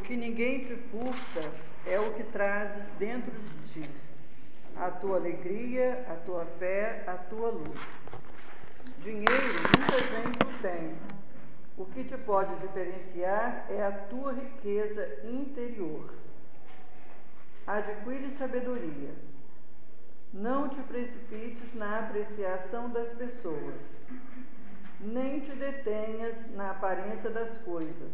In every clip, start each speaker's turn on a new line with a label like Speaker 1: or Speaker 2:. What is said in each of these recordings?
Speaker 1: que ninguém te furta é o que trazes dentro de ti, a tua alegria, a tua fé, a tua luz. Dinheiro muita gente o tem. O que te pode diferenciar é a tua riqueza interior. Adquire sabedoria. Não te precipites na apreciação das pessoas, nem te detenhas na aparência das coisas.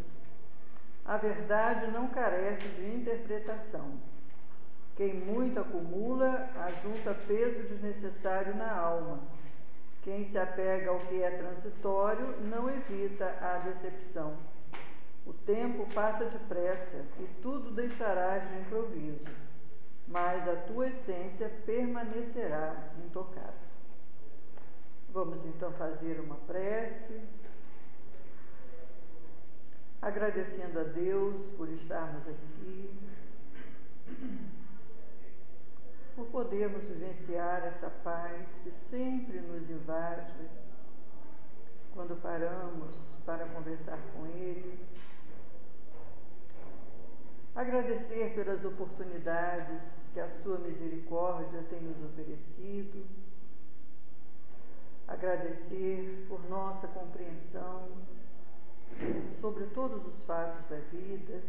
Speaker 1: A verdade não carece de interpretação. Quem muito acumula, ajunta peso desnecessário na alma. Quem se apega ao que é transitório, não evita a decepção. O tempo passa depressa e tudo deixarás de improviso, mas a tua essência permanecerá intocável. Vamos então fazer uma prece, agradecendo a Deus por estarmos aqui, por podermos vivenciar essa paz que sempre nos invade quando paramos para conversar com Ele. Agradecer pelas oportunidades que a sua misericórdia tem nos oferecido. Agradecer por nossa compreensão sobre todos os fatos da vida,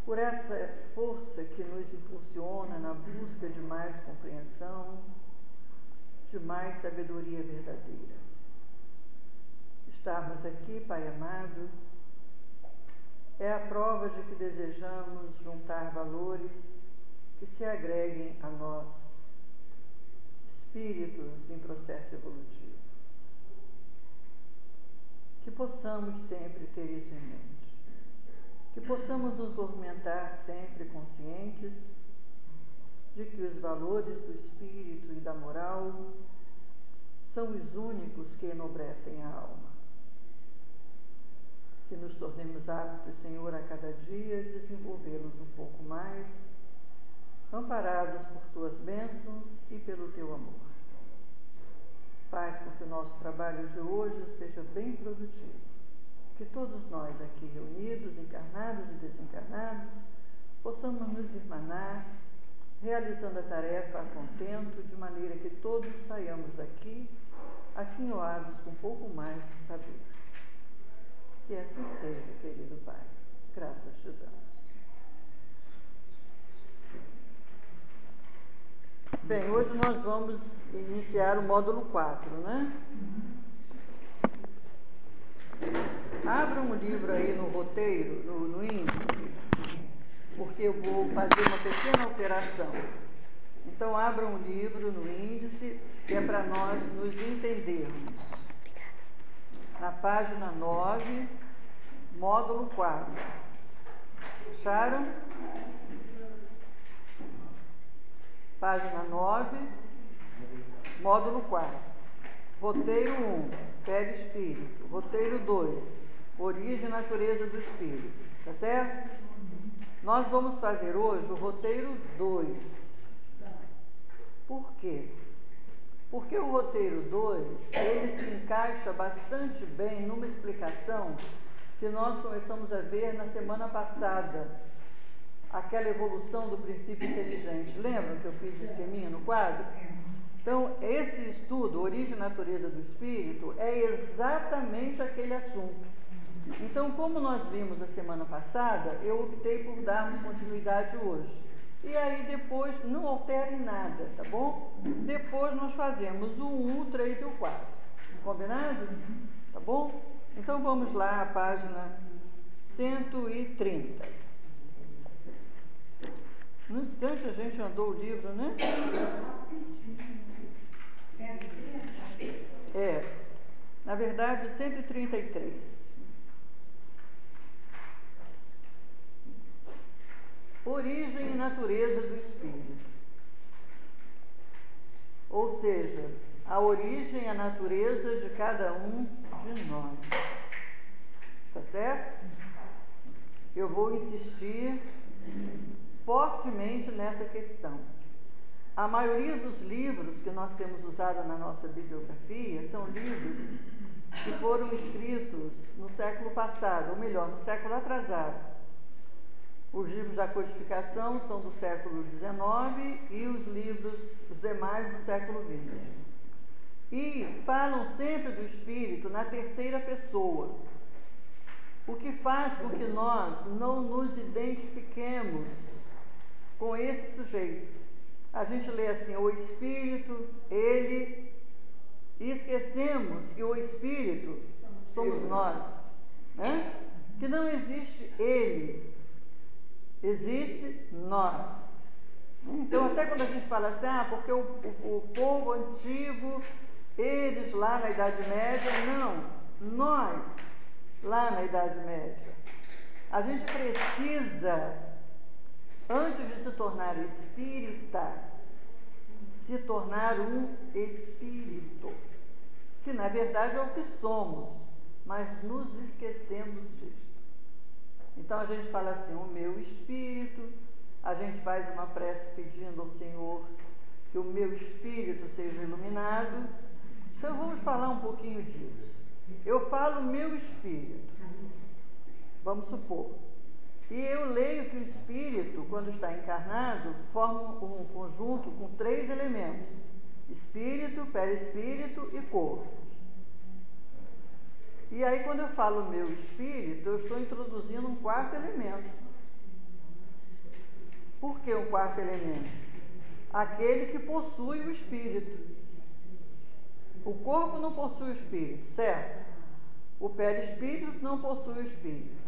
Speaker 1: por essa força que nos impulsiona na busca de mais compreensão, de mais sabedoria verdadeira. Estarmos aqui, Pai amado, é a prova de que desejamos juntar valores que se agreguem a nós, espíritos em processo evolutivo. Que possamos sempre ter isso em mente. Que possamos nos movimentar sempre conscientes de que os valores do espírito e da moral são os únicos que enobrecem a alma. Que nos tornemos aptos, Senhor, a cada dia desenvolvê-los um pouco mais, amparados por tuas bênçãos e pelo teu amor. Faz com que o nosso trabalho de hoje seja bem produtivo. Que todos nós aqui reunidos, encarnados e desencarnados, possamos nos irmanar, realizando a tarefa a contento, de maneira que todos saiamos daqui aquinhoados com um pouco mais de saber. Que assim seja, querido Pai. Graças te damos. Bem, hoje nós vamos iniciar o módulo 4, né? Abra um livro aí no roteiro, no índice, porque eu vou fazer uma pequena alteração. Então, abra um livro no índice, que é para nós nos entendermos. Na página 9, módulo 4. Acharam? Página 9, módulo 4. Roteiro 1, perispírito. Roteiro 2, origem e natureza do espírito. Tá certo? Nós vamos fazer hoje o roteiro 2. Por quê? Porque o roteiro 2, ele se encaixa bastante bem numa explicação que nós começamos a ver na semana passada. Aquela evolução do princípio inteligente. Lembram que eu fiz o esqueminha no quadro? Então, esse estudo, origem e natureza do espírito, é exatamente aquele assunto. Então, como nós vimos a semana passada, eu optei por darmos continuidade hoje. E aí depois, não alterem nada, tá bom? Depois nós fazemos o 1, o 3 e o 4. Combinado? Tá bom? Então vamos lá, a página 130. No instante a gente andou o livro, né? Na verdade, 133. Origem e natureza do espírito. Ou seja, a origem e a natureza de cada um de nós. Está certo? Eu vou insistir fortemente nessa questão. A maioria dos livros que nós temos usado na nossa bibliografia são livros que foram escritos no século passado, ou melhor, no século atrasado. Os livros da codificação são do século XIX e os demais do século XX. E falam sempre do Espírito na terceira pessoa, o que faz com que nós não nos identifiquemos com esse sujeito. A gente lê assim, o Espírito, ele, e esquecemos que o Espírito somos nós, né? Que não existe ele, existe nós. Então, até quando a gente fala assim, porque o povo antigo, eles lá na Idade Média, não, nós lá na Idade Média. A gente precisa, antes de se tornar espírita, se tornar um espírito, que na verdade é o que somos, mas nos esquecemos disso. Então a gente fala assim, o meu espírito, a gente faz uma prece pedindo ao Senhor que o meu espírito seja iluminado. Então vamos falar um pouquinho disso. Eu falo meu espírito, vamos supor, e eu leio que o espírito, quando está encarnado, forma um conjunto com 3 elementos: espírito, perispírito e corpo. E aí, quando eu falo meu espírito, eu estou introduzindo um 4º elemento. Por que um 4º elemento? Aquele que possui o espírito. O corpo não possui o espírito, certo? O perispírito não possui o espírito.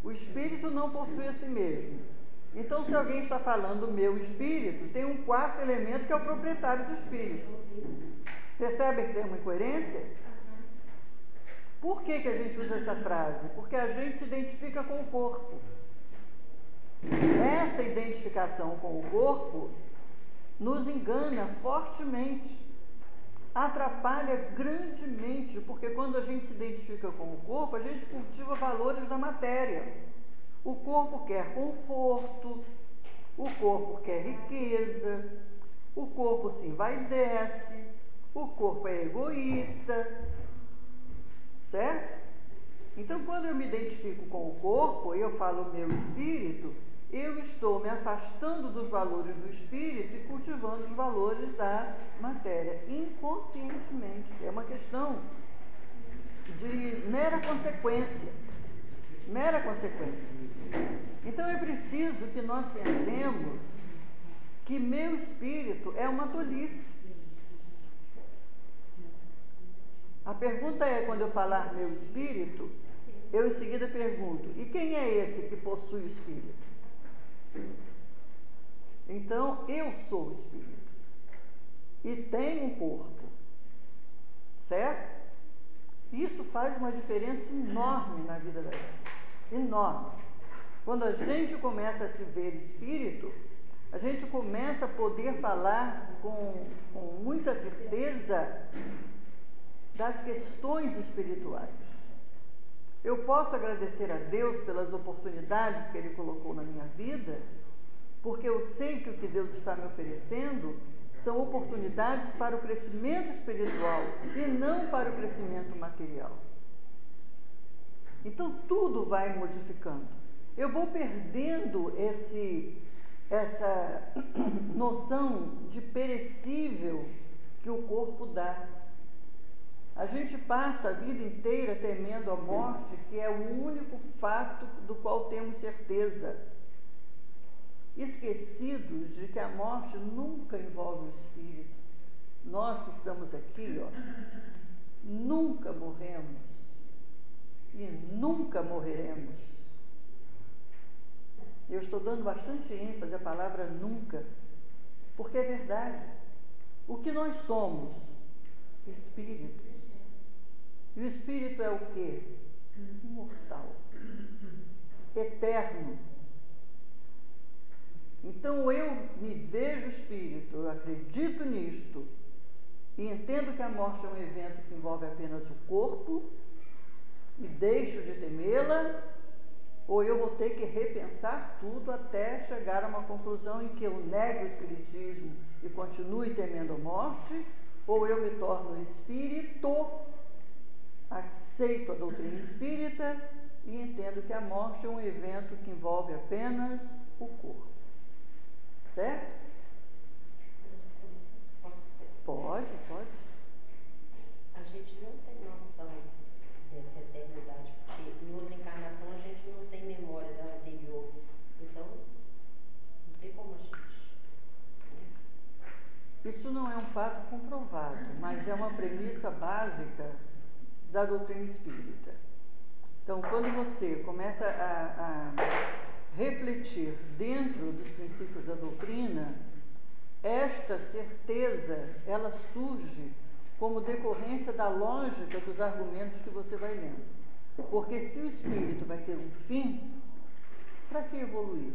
Speaker 1: O espírito não possui a si mesmo. Então, se alguém está falando meu espírito, tem um 4º elemento que é o proprietário do espírito. Percebem que tem uma incoerência? Por que a gente usa essa frase? Porque a gente se identifica com o corpo. Essa identificação com o corpo nos engana fortemente, atrapalha grandemente, porque quando a gente se identifica com o corpo, a gente cultiva valores da matéria. O corpo quer conforto, o corpo quer riqueza, o corpo se envaidece, o corpo é egoísta, certo? Então, quando eu me identifico com o corpo, eu falo meu espírito, eu estou me afastando dos valores do espírito e cultivando os valores da matéria, inconscientemente. É uma questão de mera consequência. Mera consequência. Então, é preciso que nós pensemos que meu espírito é uma tolice. A pergunta é, quando eu falar meu espírito, eu em seguida pergunto, e quem é esse que possui o espírito? Então, eu sou o espírito e tenho um corpo, certo? Isso faz uma diferença enorme na vida da gente, enorme. Quando a gente começa a se ver espírito, a gente começa a poder falar com muita certeza das questões espirituais. Eu posso agradecer a Deus pelas oportunidades que Ele colocou na minha vida, porque eu sei que o que Deus está me oferecendo são oportunidades para o crescimento espiritual e não para o crescimento material. Então tudo vai modificando. Eu vou perdendo essa noção de perecível que o corpo dá. A gente passa a vida inteira temendo a morte, que é o único fato do qual temos certeza, esquecidos de que a morte nunca envolve o espírito. Nós que estamos aqui, nunca morremos e nunca morreremos. Eu estou dando bastante ênfase à palavra nunca, porque é verdade. O que nós somos? Espírito. E o espírito é o quê? Imortal, eterno. Então eu me vejo espírito, eu acredito nisto e entendo que a morte é um evento que envolve apenas o corpo e deixo de temê-la, ou eu vou ter que repensar tudo até chegar a uma conclusão em que eu negue o espiritismo e continue temendo a morte, ou eu me torno espírito, aceito a doutrina espírita e entendo que a morte é um evento que envolve apenas o corpo. Certo? Pode.
Speaker 2: A gente não tem noção dessa eternidade, porque em outra encarnação a gente não tem memória da anterior. Então, não tem como a gente.
Speaker 1: Isso não é um fato comprovado, mas é uma premissa básica da doutrina espírita. Então, quando você começa a refletir dentro dos princípios da doutrina, esta certeza, ela surge como decorrência da lógica dos argumentos que você vai lendo. Porque se o espírito vai ter um fim, para que evoluir?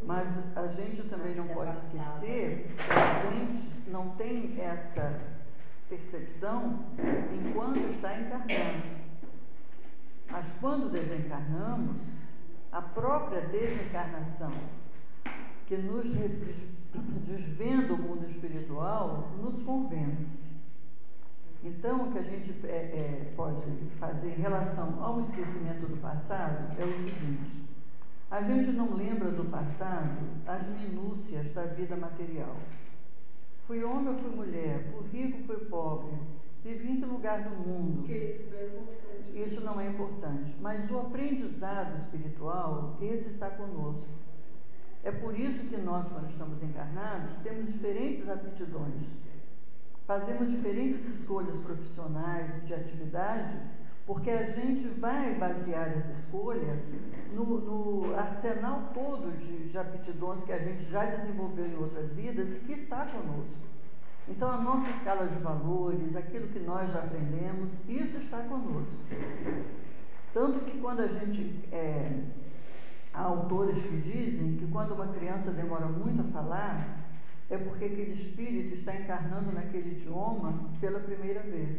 Speaker 1: Mas a gente também não pode esquecer que a gente não tem esta percepção enquanto está encarnando. Mas quando desencarnamos, a própria desencarnação que nos desvenda o mundo espiritual nos convence. Então, o que a gente pode fazer em relação ao esquecimento do passado é o seguinte: a gente não lembra do passado as minúcias da vida material. Fui homem ou fui mulher, fui rico ou fui pobre, vivi em que lugar do mundo. Isso não é importante. Mas o aprendizado espiritual, esse está conosco. É por isso que nós, quando estamos encarnados, temos diferentes aptidões. Fazemos diferentes escolhas profissionais de atividade, porque a gente vai basear essa escolha no arsenal todo de aptidões que a gente já desenvolveu em outras vidas e que está conosco. Então, a nossa escala de valores, aquilo que nós já aprendemos, isso está conosco. Tanto que quando a gente... há autores que dizem que quando uma criança demora muito a falar, é porque aquele espírito está encarnando naquele idioma pela primeira vez.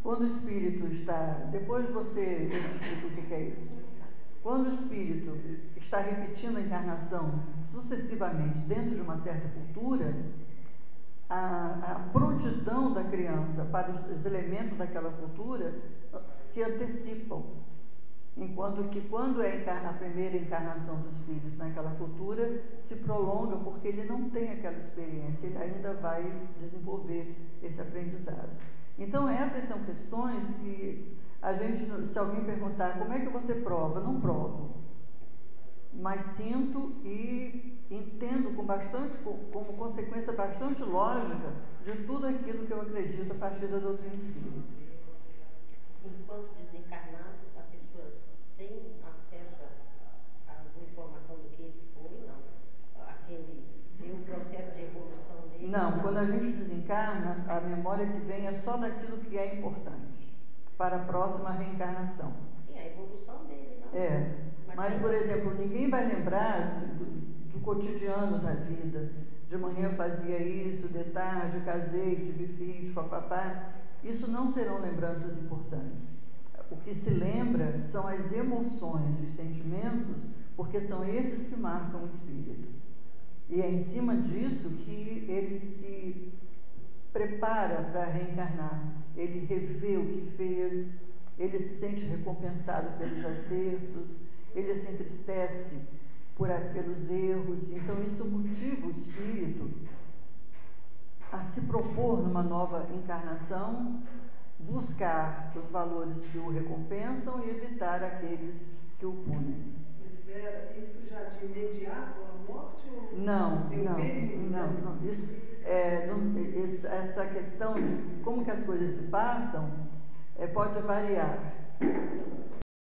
Speaker 1: Quando o espírito está... Depois eu explico o que é isso. Quando o espírito está repetindo a encarnação sucessivamente dentro de uma certa cultura, a prontidão da criança para os elementos daquela cultura se antecipam. Enquanto que quando é a primeira encarnação dos filhos naquela cultura, se prolonga porque ele não tem aquela experiência, ele ainda vai desenvolver esse aprendizado. Então, essas são questões que a gente, se alguém perguntar como é que você prova, não provo, mas sinto e entendo como consequência bastante lógica de tudo aquilo que eu acredito a partir da doutrina espírita.
Speaker 2: Enquanto desencarnado, a pessoa tem acesso a alguma informação do que ele foi, não? Assim, ele tem um processo de evolução dele?
Speaker 1: Não, quando a gente desencarna, a memória que vem é só daquilo que é importante para a próxima reencarnação.
Speaker 2: Sim, a evolução dele, não?
Speaker 1: Mas por exemplo, ninguém vai lembrar do cotidiano da vida. De manhã fazia isso, de tarde casei, tive filhos, papapá. Isso não serão lembranças importantes. O que se lembra são as emoções, os sentimentos, porque são esses que marcam o espírito. E é em cima disso que ele se prepara para reencarnar. Ele revê o que fez, ele se sente recompensado pelos acertos, ele se entristece pelos erros. Então, isso motiva o espírito a se propor numa nova encarnação, buscar os valores que o recompensam e evitar aqueles que o punem.
Speaker 3: Mas, Vera, isso já de imediato a morte? Ou
Speaker 1: não. Essa questão de como que as coisas se passam pode variar.